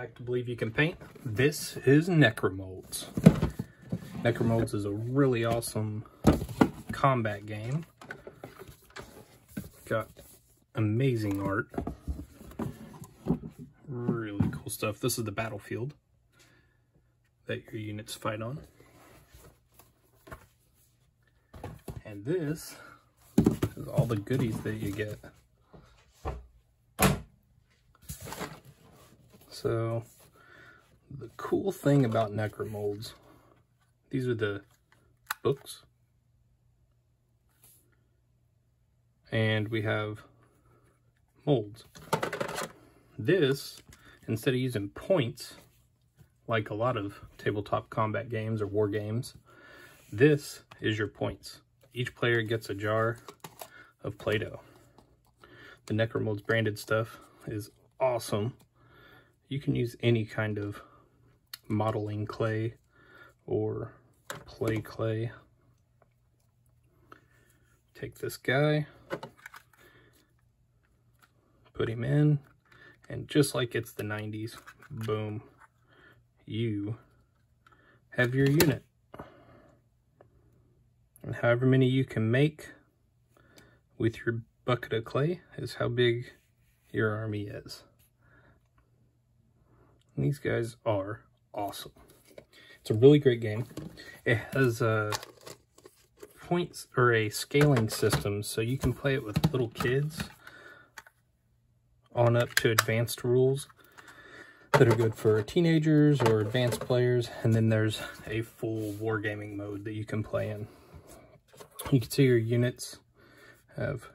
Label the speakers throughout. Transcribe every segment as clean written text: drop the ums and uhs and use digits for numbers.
Speaker 1: like to believe you can paint. This is Necromolds. Necromolds is a really awesome combat game. Got amazing art. Really cool stuff. This is the battlefield that your units fight on. And this is all the goodies that you get. So, the cool thing about Necromolds, these are the books. And we have molds. This, instead of using points, like a lot of tabletop combat games or war games, this is your points. Each player gets a jar of Play-Doh. The Necromolds branded stuff is awesome. You can use any kind of modeling clay or play clay. Take this guy, put him in, and just like it's the 90s, boom, you have your unit. And however many you can make with your bucket of clay is how big your army is. And these guys are awesome. It's a really great game. It has points or a scaling system, so you can play it with little kids on up to advanced rules that are good for teenagers or advanced players. And then there's a full wargaming mode that you can play in. You can see your units have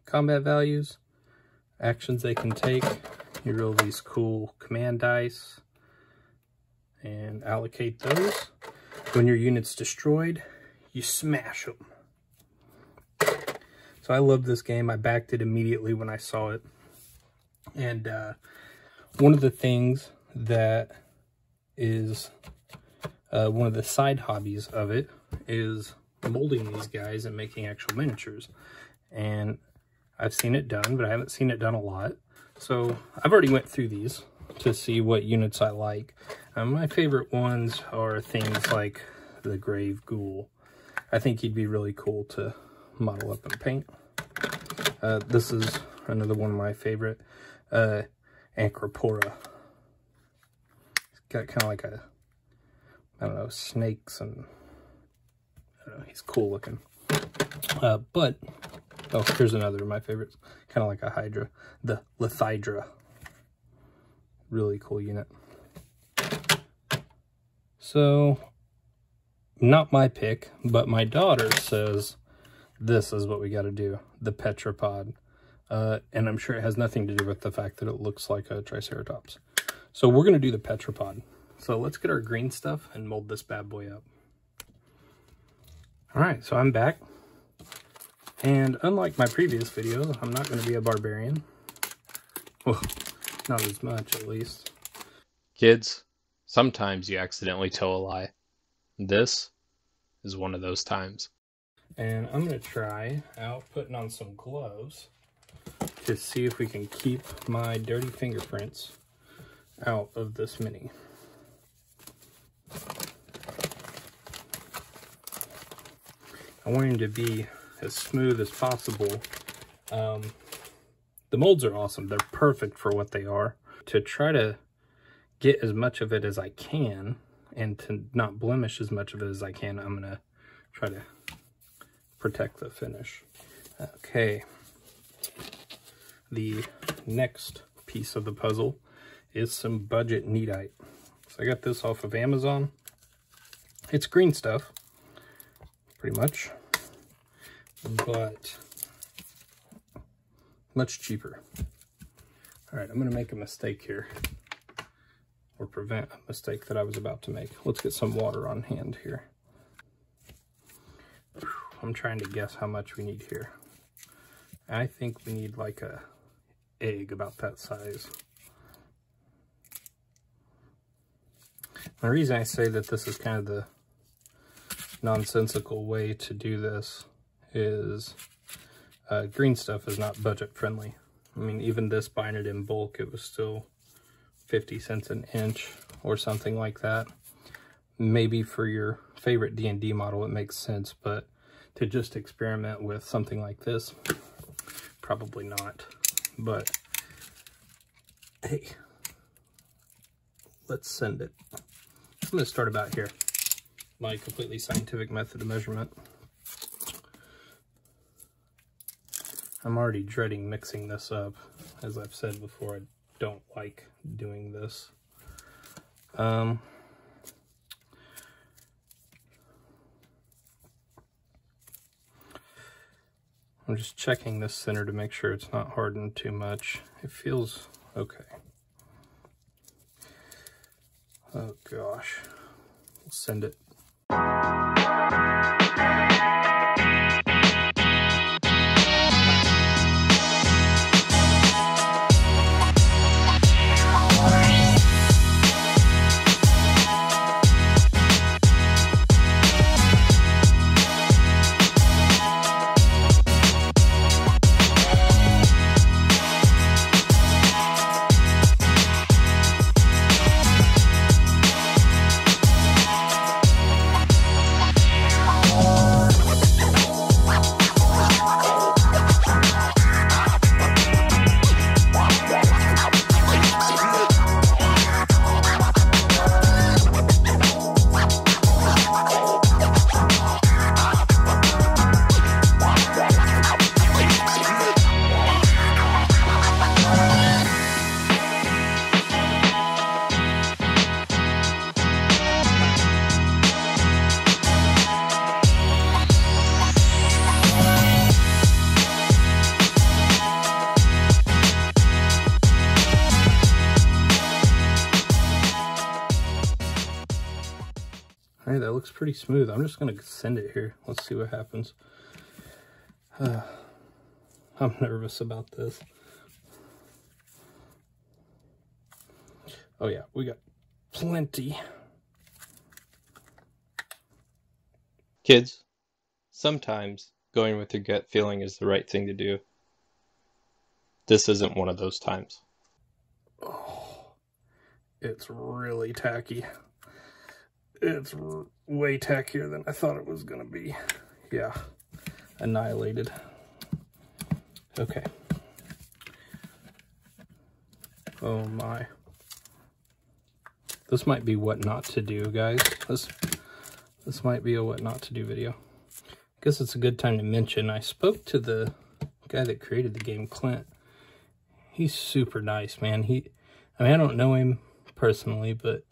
Speaker 1: combat values, actions they can take. You roll these cool command dice and allocate those. When your unit's destroyed, you smash them. So I love this game. I backed it immediately when I saw it. And one of the things that is one of the side hobbies of it is molding these guys and making actual miniatures. And I've seen it done, but I haven't seen it done a lot. So I've already went through these to see what units I like. My favorite ones are things like the Grave Ghoul. I think he'd be really cool to model up and paint. This is another one of my favorite, Anchropora. He's got kind of like a, I don't know, snakes and, I don't know, he's cool looking. Oh, here's another of my favorites, kind of like a Hydra, the Lithydra. Really cool unit. So, not my pick, but my daughter says this is what we got to do, the Petrapod. And I'm sure it has nothing to do with the fact that it looks like a Triceratops. So we're going to do the Petrapod. So let's get our green stuff and mold this bad boy up. Alright, so I'm back. And unlike my previous videos, I'm not going to be a barbarian. Well, not as much, at least.
Speaker 2: Kids, sometimes you accidentally tell a lie. This is one of those times.
Speaker 1: And I'm going to try out putting on some gloves to see if we can keep my dirty fingerprints out of this mini. I want him to be as smooth as possible. The molds are awesome. They're perfect for what they are. To try to get as much of it as I can and to not blemish as much of it as I can, I'm gonna try to protect the finish. Okay. The next piece of the puzzle is some budget neatite. So I got this off of Amazon. It's green stuff, pretty much, but much cheaper. All right, I'm gonna make a mistake here, or prevent a mistake that I was about to make. Let's get some water on hand here. I'm trying to guess how much we need here. I think we need like a egg about that size. The reason I say that this is kind of the nonsensical way to do this is green stuff is not budget friendly. I mean, even this buying it in bulk, it was still 50 cents an inch or something like that. Maybe for your favorite D&D model it makes sense, but to just experiment with something like this, probably not. But hey, let's send it. I'm going to start about here. My completely scientific method of measurement. I'm already dreading mixing this up. As I've said before, I don't like doing this. I'm just checking this center to make sure it's not hardened too much. It feels okay. Oh gosh, we'll send it. Alright, that looks pretty smooth. I'm just going to send it here. Let's see what happens. I'm nervous about this. Oh yeah, we got plenty.
Speaker 2: Kids, sometimes going with your gut feeling is the right thing to do. This isn't one of those times.
Speaker 1: Oh, it's really tacky. It's way tackier than I thought it was going to be. Yeah, annihilated. Okay. Oh my. This might be what not to do, guys. This might be a what not to do video. I guess it's a good time to mention, I spoke to the guy that created the game, Clint. He's super nice, man. I mean, I don't know him personally, but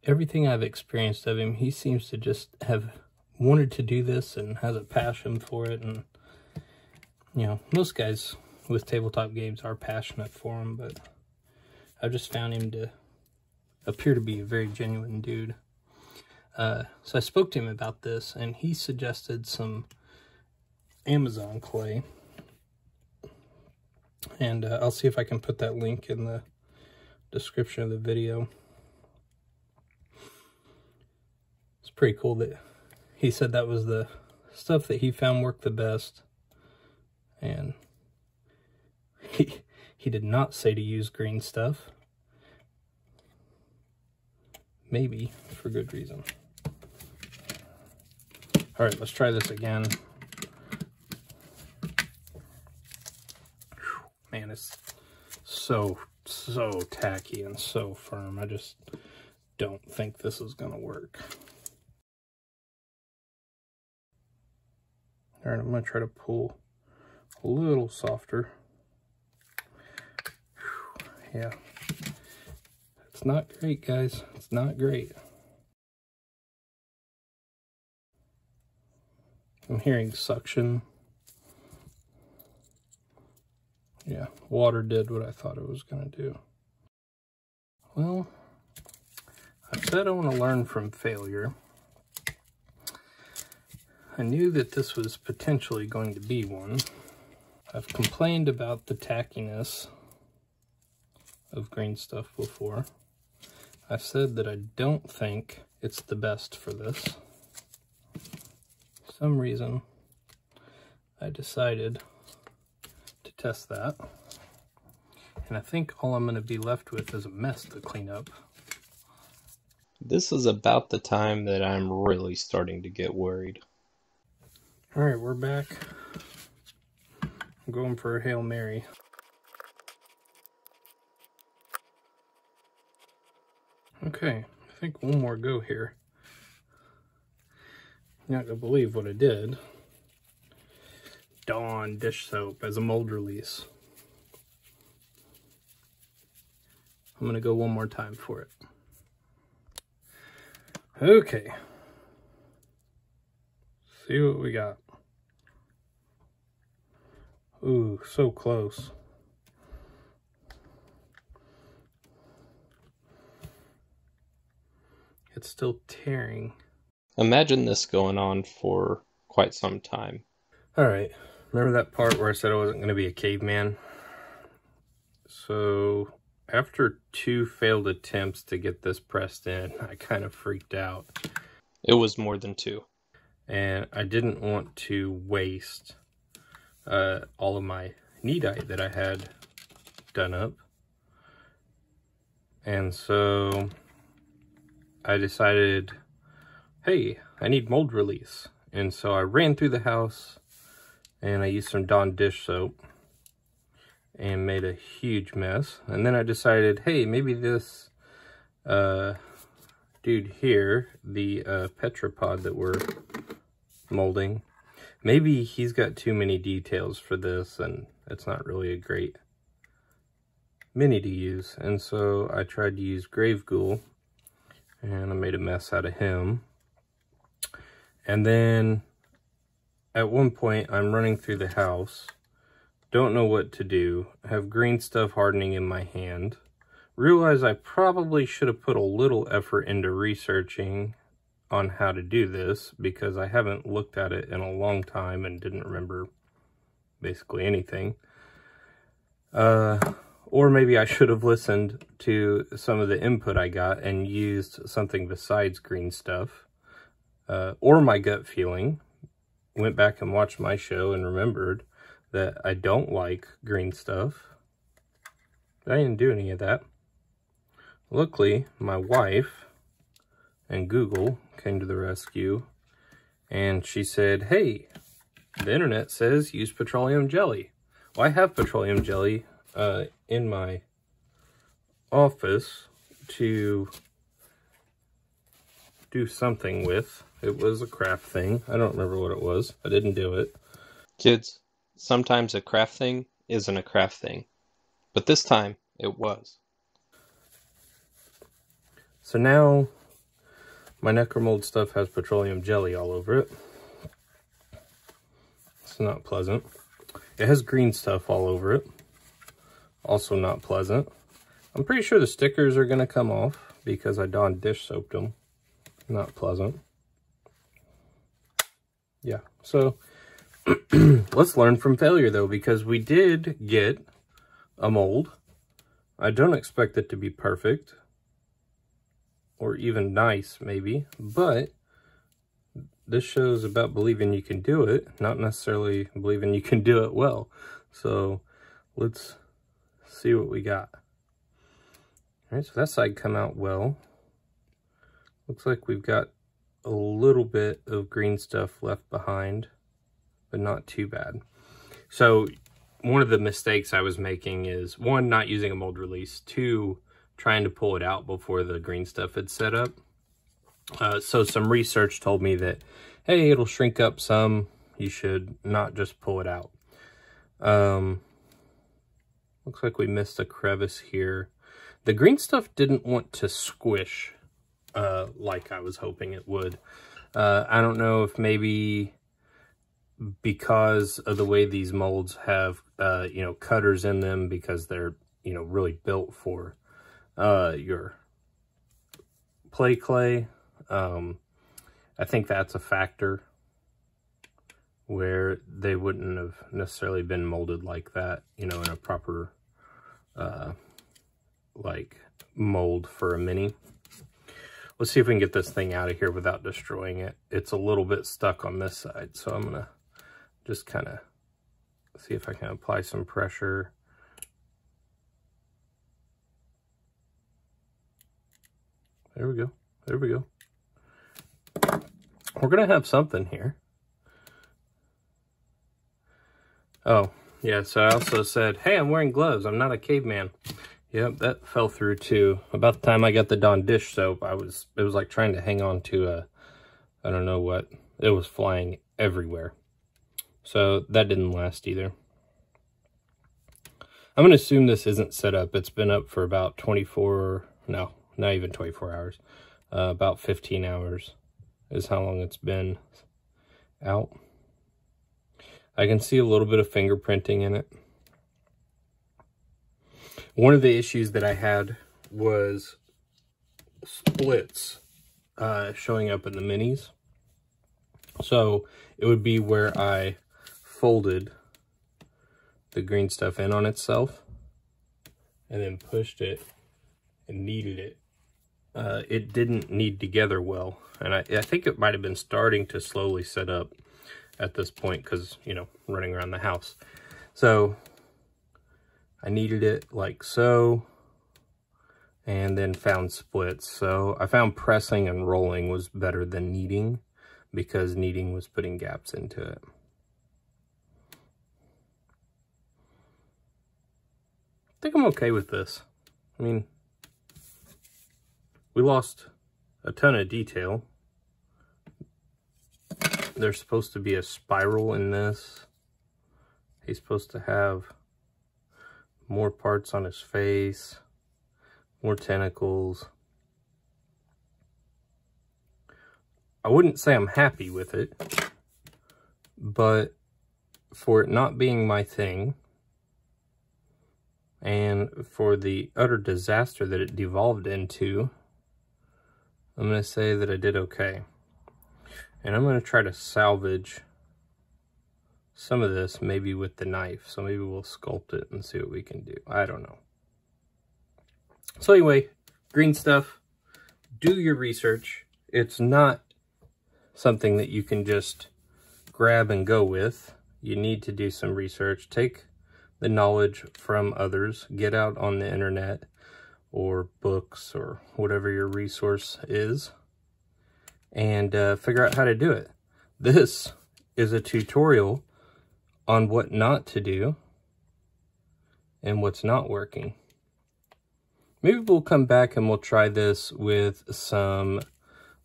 Speaker 1: everything I've experienced of him, he seems to just have wanted to do this and has a passion for it. And, you know, most guys with tabletop games are passionate for them, but I've just found him to appear to be a very genuine dude. So I spoke to him about this, and he suggested some Amazon clay. And I'll see if I can put that link in the description of the video. It's pretty cool that he said that was the stuff that he found worked the best. And he did not say to use green stuff. Maybe for good reason. All right, let's try this again. Man, it's so tacky and so firm. I just don't think this is gonna work. All right, I'm gonna try to pull a little softer. Yeah, it's not great, guys. It's not great. I'm hearing suction. Yeah, water did what I thought it was going to do. Well, I said I want to learn from failure. I knew that this was potentially going to be one. I've complained about the tackiness of green stuff before. I said that I don't think it's the best for this. For some reason, I decided to test that. And I think all I'm going to be left with is a mess to clean up.
Speaker 2: This is about the time that I'm really starting to get worried.
Speaker 1: Alright, we're back. I'm going for a Hail Mary. Okay, I think one more go here. You're not going to believe what I did. Dawn dish soap as a mold release. I'm going to go one more time for it. Okay. See what we got. Ooh, so close. It's still tearing.
Speaker 2: Imagine this going on for quite some time.
Speaker 1: Alright, remember that part where I said I wasn't going to be a caveman? So, after 2 failed attempts to get this pressed in, I kind of freaked out.
Speaker 2: It was more than 2.
Speaker 1: And I didn't want to waste all of my needite that I had done up. And so I decided, hey, I need mold release. And so I ran through the house and I used some Dawn dish soap and made a huge mess. And then I decided, hey, maybe this dude here, the Petrapod that we're molding, maybe he's got too many details for this and it's not really a great mini to use. And so I tried to use Grave Ghoul and I made a mess out of him. And then at one point I'm running through the house, don't know what to do, have green stuff hardening in my hand, realize I probably should have put a little effort into researching on how to do this because I haven't looked at it in a long time and didn't remember basically anything. Or maybe I should have listened to some of the input I got and used something besides green stuff. Or my gut feeling. Went back and watched my show and remembered that I don't like green stuff. I didn't do any of that. Luckily, my wife and Google came to the rescue and she said, hey, the internet says use petroleum jelly. Well, I have petroleum jelly in my office to do something with. It was a craft thing. I don't remember what it was. I didn't do it.
Speaker 2: Kids, sometimes a craft thing isn't a craft thing, but this time it was.
Speaker 1: So now my Necromold stuff has petroleum jelly all over it. It's not pleasant. It has green stuff all over it. Also not pleasant. I'm pretty sure the stickers are going to come off because I Dawn dish soaped them. Not pleasant. Yeah, so let's learn from failure though, because we did get a mold. I don't expect it to be perfect or even nice maybe, but this show's about believing you can do it, not necessarily believing you can do it well. So let's see what we got. All right, so that side come out well. Looks like we've got a little bit of green stuff left behind, but not too bad. So one of the mistakes I was making is, 1, not using a mold release, 2, trying to pull it out before the green stuff had set up. So some research told me that, hey, it'll shrink up some. You should not just pull it out. Looks like we missed a crevice here. The green stuff didn't want to squish like I was hoping it would. I don't know if maybe because of the way these molds have, you know, cutters in them because they're, you know, really built for your play clay. I think that's a factor where they wouldn't have necessarily been molded like that, you know, in a proper like mold for a mini. Let's see if we can get this thing out of here without destroying it. It's a little bit stuck on this side, so I'm gonna just kind of see if I can apply some pressure There we go. There we go. We're going to have something here. Oh, yeah, so I also said, hey, I'm wearing gloves. I'm not a caveman. Yep, that fell through too. About the time I got the Dawn dish soap, it was like trying to hang on to a, I don't know what. It was flying everywhere. So that didn't last either. I'm going to assume this isn't set up. It's been up for about 24, no, not even 24 hours. About 15 hours is how long it's been out. I can see a little bit of fingerprinting in it. One of the issues that I had was splits showing up in the minis. So it would be where I folded the green stuff in on itself and then pushed it and kneaded it. It didn't knead together well, and I think it might have been starting to slowly set up at this point because, you know, running around the house. So I kneaded it like so, and then found splits. So I found pressing and rolling was better than kneading, because kneading was putting gaps into it. I think I'm okay with this. I mean, we lost a ton of detail. There's supposed to be a spiral in this. He's supposed to have more parts on his face, more tentacles. I wouldn't say I'm happy with it, but for it not being my thing, and for the utter disaster that it devolved into, I'm going to say that I did okay. And I'm going to try to salvage some of this, maybe with the knife. So maybe we'll sculpt it and see what we can do. I don't know. So anyway, green stuff, do your research. It's not something that you can just grab and go with. You need to do some research. Take the knowledge from others. Get out on the internet or books or whatever your resource is, and figure out how to do it. This is a tutorial on what not to do and what's not working. Maybe we'll come back and we'll try this with some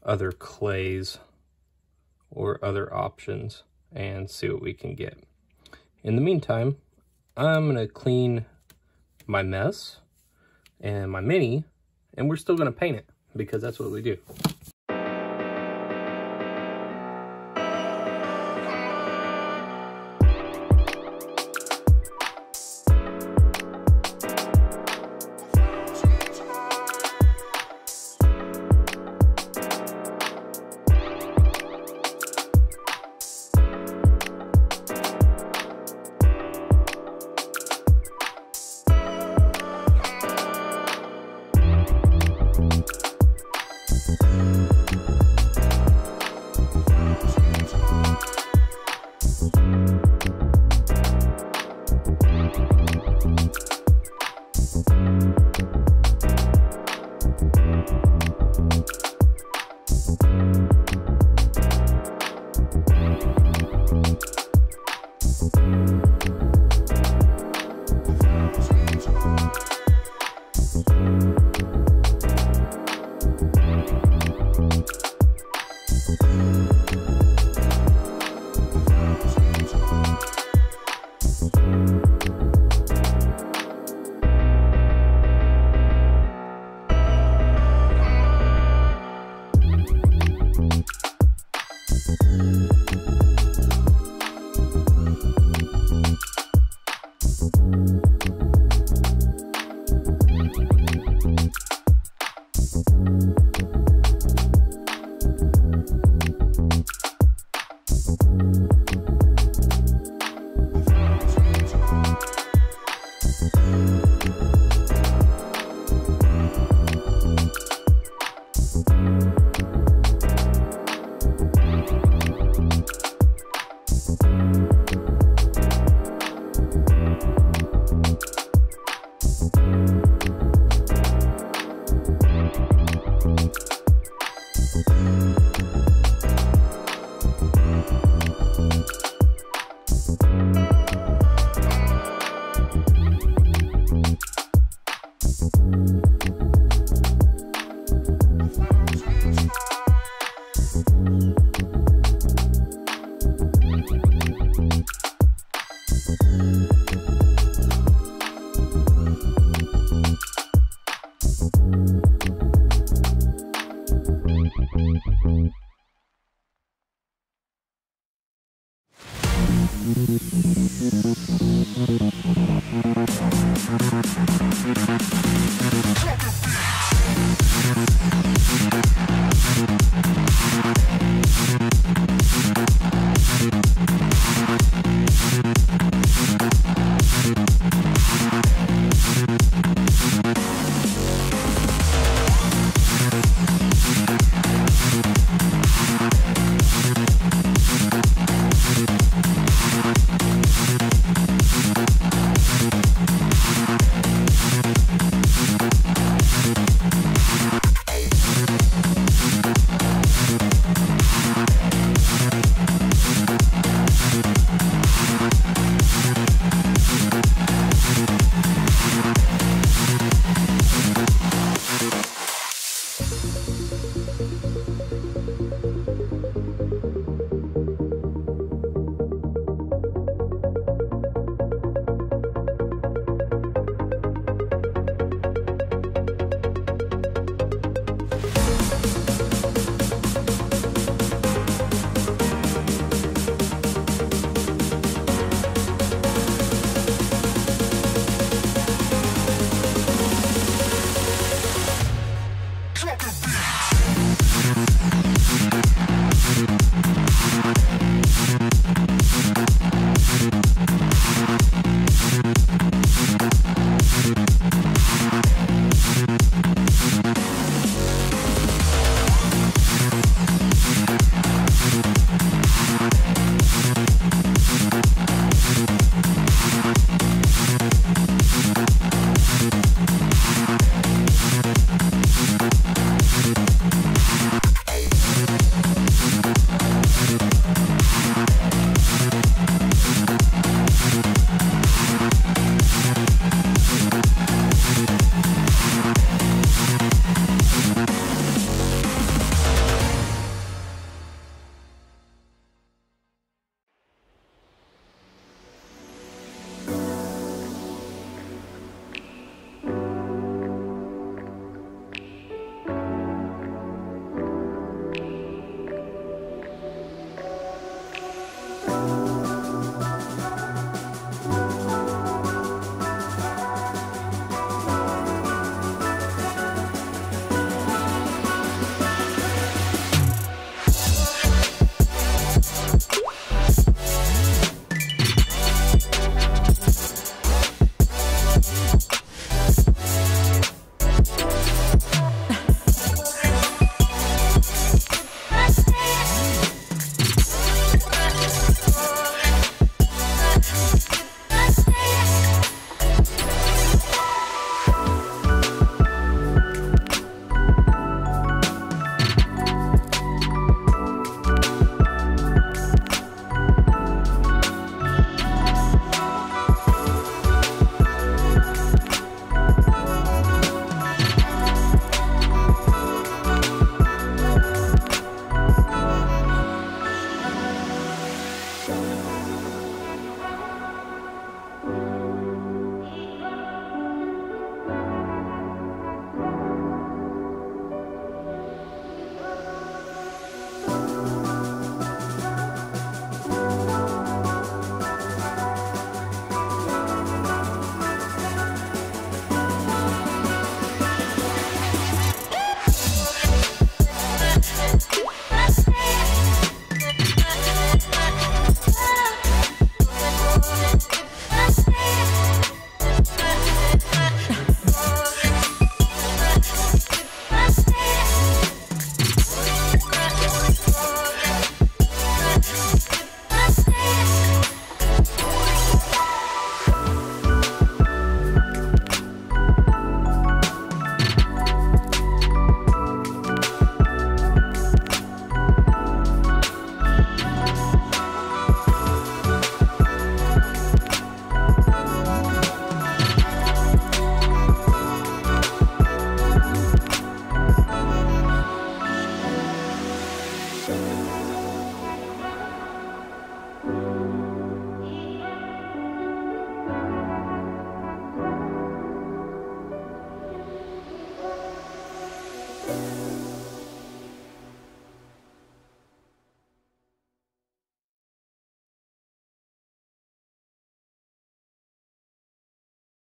Speaker 1: other clays or other options and see what we can get. In the meantime, I'm going to clean my mess and my mini, and we're still going to paint it because that's what we do.